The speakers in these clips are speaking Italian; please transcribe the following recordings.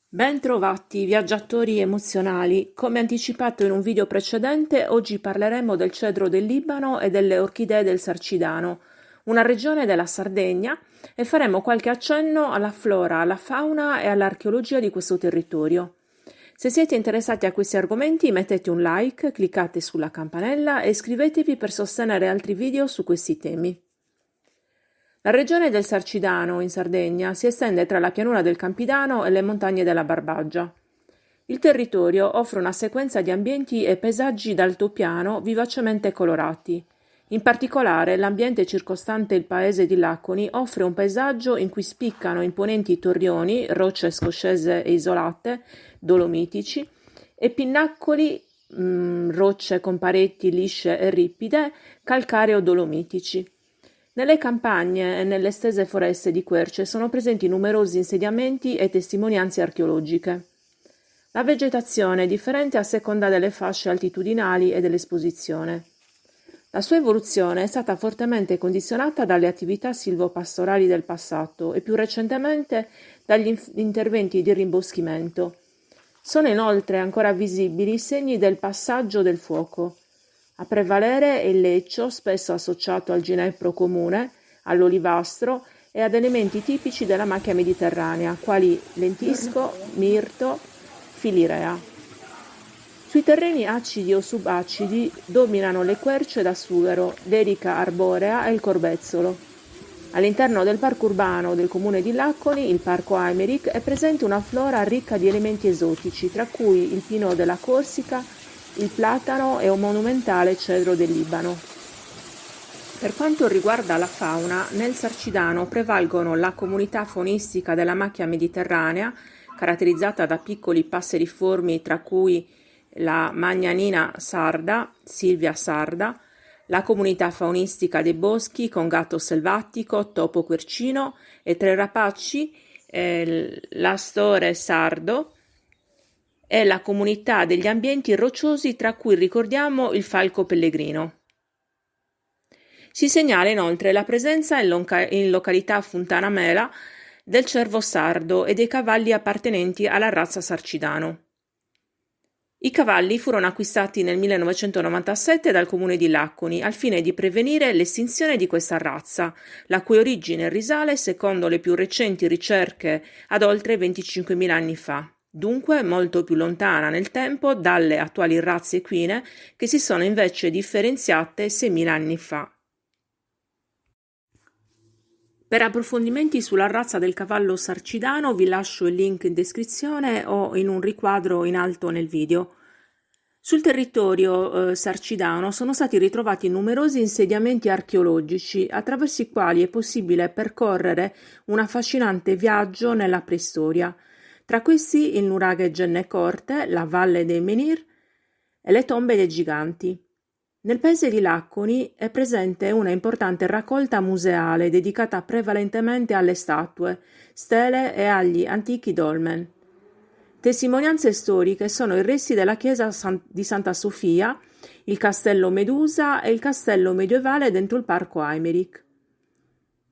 Bentrovati viaggiatori emozionali, come anticipato in un video precedente, oggi parleremo del cedro del Libano e delle orchidee del Sarcidano, una regione della Sardegna, e faremo qualche accenno alla flora, alla fauna e all'archeologia di questo territorio. Se siete interessati a questi argomenti mettete un like, cliccate sulla campanella e iscrivetevi per sostenere altri video su questi temi. La regione del Sarcidano, in Sardegna, si estende tra la pianura del Campidano e le montagne della Barbagia. Il territorio offre una sequenza di ambienti e paesaggi d'altopiano vivacemente colorati. In particolare, l'ambiente circostante il paese di Laconi offre un paesaggio in cui spiccano imponenti torrioni, rocce scoscese e isolate, dolomitici, e pinnacoli, rocce con pareti lisce e ripide, calcareo-dolomitici. Nelle campagne e nelle estese foreste di querce sono presenti numerosi insediamenti e testimonianze archeologiche. La vegetazione è differente a seconda delle fasce altitudinali e dell'esposizione. La sua evoluzione è stata fortemente condizionata dalle attività silvopastorali del passato e più recentemente dagli interventi di rimboschimento. Sono inoltre ancora visibili segni del passaggio del fuoco. A prevalere è il leccio, spesso associato al ginepro comune, all'olivastro e ad elementi tipici della macchia mediterranea, quali lentisco, mirto, filirea. Sui terreni acidi o subacidi dominano le querce da sughero, l'erica arborea e il corbezzolo. All'interno del parco urbano del comune di Laconi, il parco Aimeric, è presente una flora ricca di elementi esotici, tra cui il pino della Corsica, il platano e un monumentale cedro del Libano. Per quanto riguarda la fauna, nel Sarcidano prevalgono la comunità faunistica della macchia mediterranea, caratterizzata da piccoli passeriformi tra cui la magnanina sarda, Silvia sarda, la comunità faunistica dei boschi con gatto selvatico, topo quercino e tre rapaci, l'astore sardo, e la comunità degli ambienti rocciosi tra cui ricordiamo il falco pellegrino. Si segnala inoltre la presenza in località Fontana Mela del cervo sardo e dei cavalli appartenenti alla razza Sarcidano. I cavalli furono acquistati nel 1997 dal comune di Laconi al fine di prevenire l'estinzione di questa razza, la cui origine risale, secondo le più recenti ricerche, ad oltre 25.000 anni fa. Dunque molto più lontana nel tempo dalle attuali razze equine che si sono invece differenziate 6.000 anni fa. Per approfondimenti sulla razza del cavallo sarcidano vi lascio il link in descrizione o in un riquadro in alto nel video. Sul territorio sarcidano sono stati ritrovati numerosi insediamenti archeologici attraverso i quali è possibile percorrere un affascinante viaggio nella preistoria. Tra questi il nuraghe Gennecorte, la valle dei Menhir e le tombe dei giganti. Nel paese di Laconi è presente una importante raccolta museale dedicata prevalentemente alle statue, stele e agli antichi dolmen. Testimonianze storiche sono i resti della chiesa di Santa Sofia, il castello Medusa e il castello medievale dentro il parco Aimeric.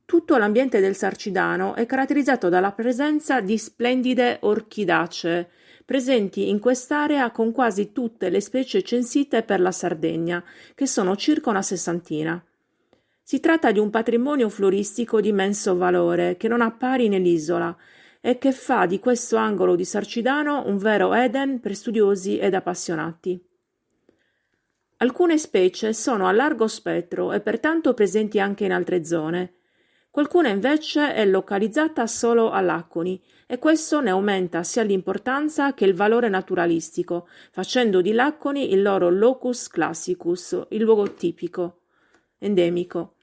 Tutto l'ambiente del Sarcidano è caratterizzato dalla presenza di splendide orchidacee, presenti in quest'area con quasi tutte le specie censite per la Sardegna, che sono circa una sessantina. Si tratta di un patrimonio floristico di immenso valore che non ha pari nell'isola e che fa di questo angolo di Sarcidano un vero Eden per studiosi ed appassionati. Alcune specie sono a largo spettro e pertanto presenti anche in altre zone. Qualcuna invece è localizzata solo a Laconi e questo ne aumenta sia l'importanza che il valore naturalistico, facendo di Laconi il loro locus classicus, il luogo tipico, endemico.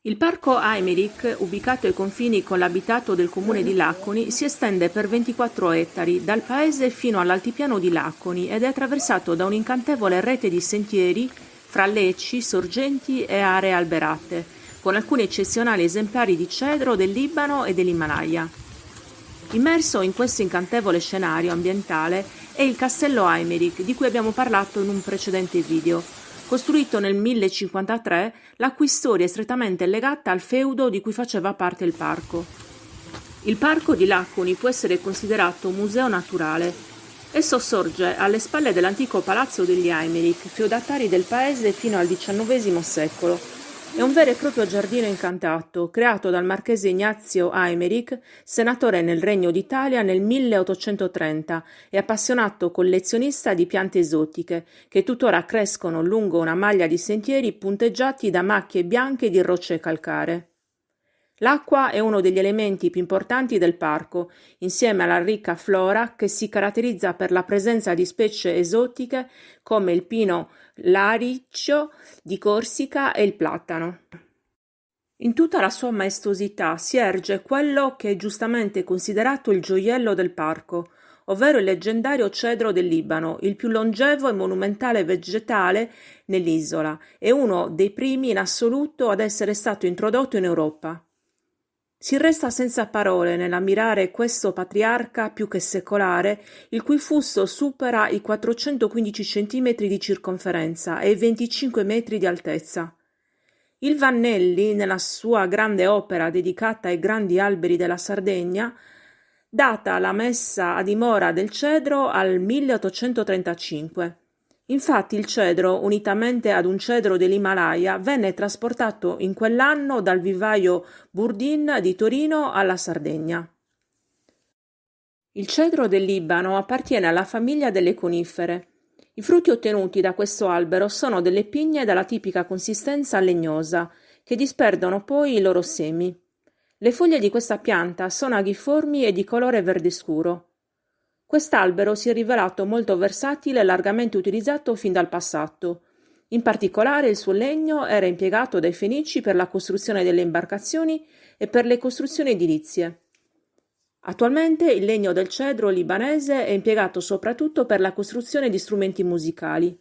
Il parco Aimeric, ubicato ai confini con l'abitato del comune di Laconi, si estende per 24 ettari dal paese fino all'altipiano di Laconi ed è attraversato da un'incantevole rete di sentieri fra lecci, sorgenti e aree alberate, con alcuni eccezionali esemplari di cedro del Libano e dell'Himalaya. Immerso in questo incantevole scenario ambientale è il castello Aimeric, di cui abbiamo parlato in un precedente video. Costruito nel 1053, la cui storia è strettamente legata al feudo di cui faceva parte il parco. Il parco di Laconi può essere considerato un museo naturale. Esso sorge alle spalle dell'antico palazzo degli Aimeric, feudatari del paese fino al XIX secolo. È un vero e proprio giardino incantato, creato dal marchese Ignazio Aimeric, senatore nel Regno d'Italia nel 1830 e appassionato collezionista di piante esotiche, che tuttora crescono lungo una maglia di sentieri punteggiati da macchie bianche di rocce calcaree. L'acqua è uno degli elementi più importanti del parco, insieme alla ricca flora che si caratterizza per la presenza di specie esotiche come il pino lariccio di Corsica e il platano. In tutta la sua maestosità si erge quello che è giustamente considerato il gioiello del parco, ovvero il leggendario cedro del Libano, il più longevo e monumentale vegetale nell'isola, e uno dei primi in assoluto ad essere stato introdotto in Europa. Si resta senza parole nell'ammirare questo patriarca più che secolare, il cui fusto supera i 415 centimetri di circonferenza e i 25 metri di altezza. Il Vannelli, nella sua grande opera dedicata ai grandi alberi della Sardegna, data la messa a dimora del cedro al 1835. Infatti il cedro, unitamente ad un cedro dell'Himalaya, venne trasportato in quell'anno dal vivaio Bourdin di Torino alla Sardegna. Il cedro del Libano appartiene alla famiglia delle conifere. I frutti ottenuti da questo albero sono delle pigne dalla tipica consistenza legnosa, che disperdono poi i loro semi. Le foglie di questa pianta sono aghiformi e di colore verde scuro. Quest'albero si è rivelato molto versatile e largamente utilizzato fin dal passato. In particolare il suo legno era impiegato dai Fenici per la costruzione delle imbarcazioni e per le costruzioni edilizie. Attualmente il legno del cedro libanese è impiegato soprattutto per la costruzione di strumenti musicali.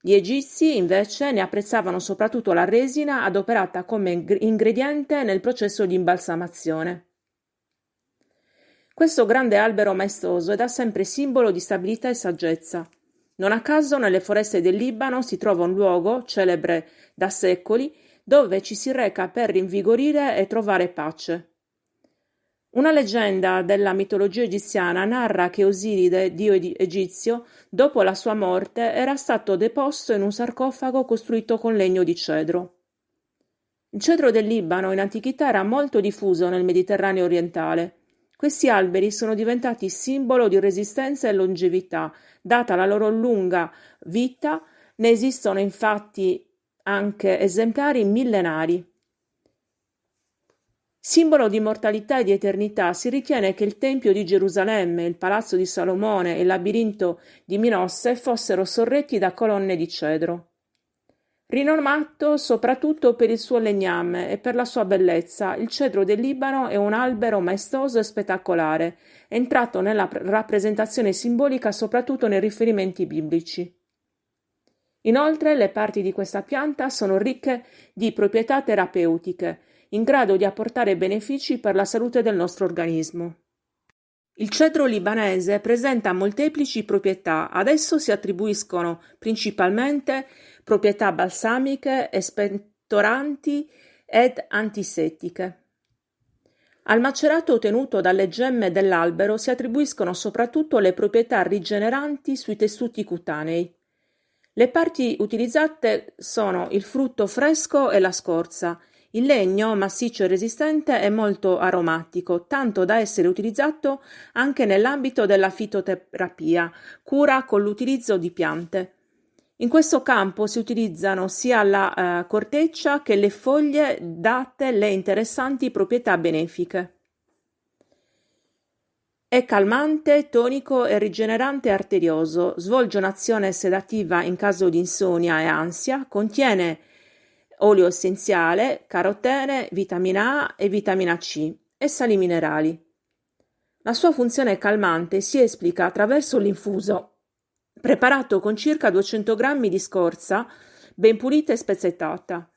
Gli egizi, invece, ne apprezzavano soprattutto la resina adoperata come ingrediente nel processo di imbalsamazione. Questo grande albero maestoso è da sempre simbolo di stabilità e saggezza. Non a caso nelle foreste del Libano si trova un luogo, celebre da secoli, dove ci si reca per rinvigorire e trovare pace. Una leggenda della mitologia egiziana narra che Osiride, dio egizio, dopo la sua morte era stato deposto in un sarcofago costruito con legno di cedro. Il cedro del Libano in antichità era molto diffuso nel Mediterraneo orientale. Questi alberi sono diventati simbolo di resistenza e longevità, data la loro lunga vita, ne esistono infatti anche esemplari millenari. Simbolo di immortalità e di eternità, si ritiene che il Tempio di Gerusalemme, il Palazzo di Salomone e il Labirinto di Minosse fossero sorretti da colonne di cedro. Rinomato soprattutto per il suo legname e per la sua bellezza, il cedro del Libano è un albero maestoso e spettacolare, entrato nella rappresentazione simbolica soprattutto nei riferimenti biblici. Inoltre, le parti di questa pianta sono ricche di proprietà terapeutiche, in grado di apportare benefici per la salute del nostro organismo. Il cedro libanese presenta molteplici proprietà, ad esso si attribuiscono principalmente proprietà balsamiche, espettoranti ed antisettiche. Al macerato ottenuto dalle gemme dell'albero si attribuiscono soprattutto le proprietà rigeneranti sui tessuti cutanei. Le parti utilizzate sono il frutto fresco e la scorza. Il legno, massiccio e resistente, è molto aromatico, tanto da essere utilizzato anche nell'ambito della fitoterapia, cura con l'utilizzo di piante. In questo campo si utilizzano sia la corteccia che le foglie, date le interessanti proprietà benefiche. È calmante, tonico e rigenerante arterioso, svolge un'azione sedativa in caso di insonnia e ansia, contiene olio essenziale, carotene, vitamina A e vitamina C e sali minerali. La sua funzione calmante si esplica attraverso l'infuso, preparato con circa 200 grammi di scorza, ben pulita e spezzettata.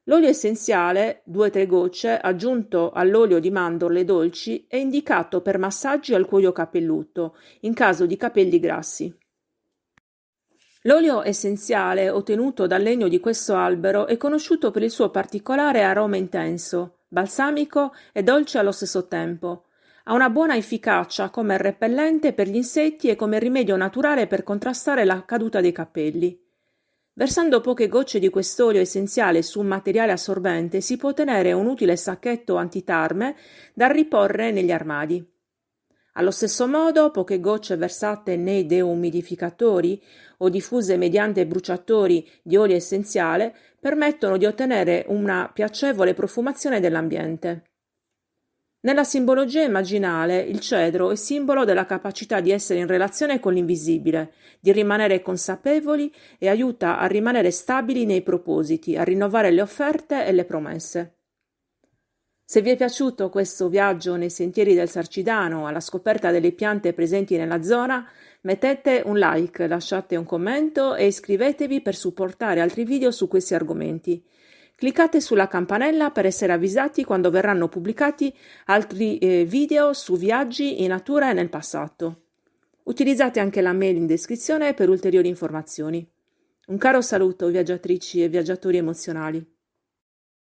L'olio essenziale, 2-3 gocce, aggiunto all'olio di mandorle dolci, è indicato per massaggi al cuoio capelluto, in caso di capelli grassi. L'olio essenziale ottenuto dal legno di questo albero è conosciuto per il suo particolare aroma intenso, balsamico e dolce allo stesso tempo. Ha una buona efficacia come repellente per gli insetti e come rimedio naturale per contrastare la caduta dei capelli. Versando poche gocce di quest'olio essenziale su un materiale assorbente si può ottenere un utile sacchetto antitarme da riporre negli armadi. Allo stesso modo, poche gocce versate nei deumidificatori o diffuse mediante bruciatori di olio essenziale permettono di ottenere una piacevole profumazione dell'ambiente. Nella simbologia immaginale, il cedro è simbolo della capacità di essere in relazione con l'invisibile, di rimanere consapevoli e aiuta a rimanere stabili nei propositi, a rinnovare le offerte e le promesse. Se vi è piaciuto questo viaggio nei sentieri del Sarcidano alla scoperta delle piante presenti nella zona, mettete un like, lasciate un commento e iscrivetevi per supportare altri video su questi argomenti. Cliccate sulla campanella per essere avvisati quando verranno pubblicati altri video su viaggi in natura e nel passato. Utilizzate anche la mail in descrizione per ulteriori informazioni. Un caro saluto, viaggiatrici e viaggiatori emozionali.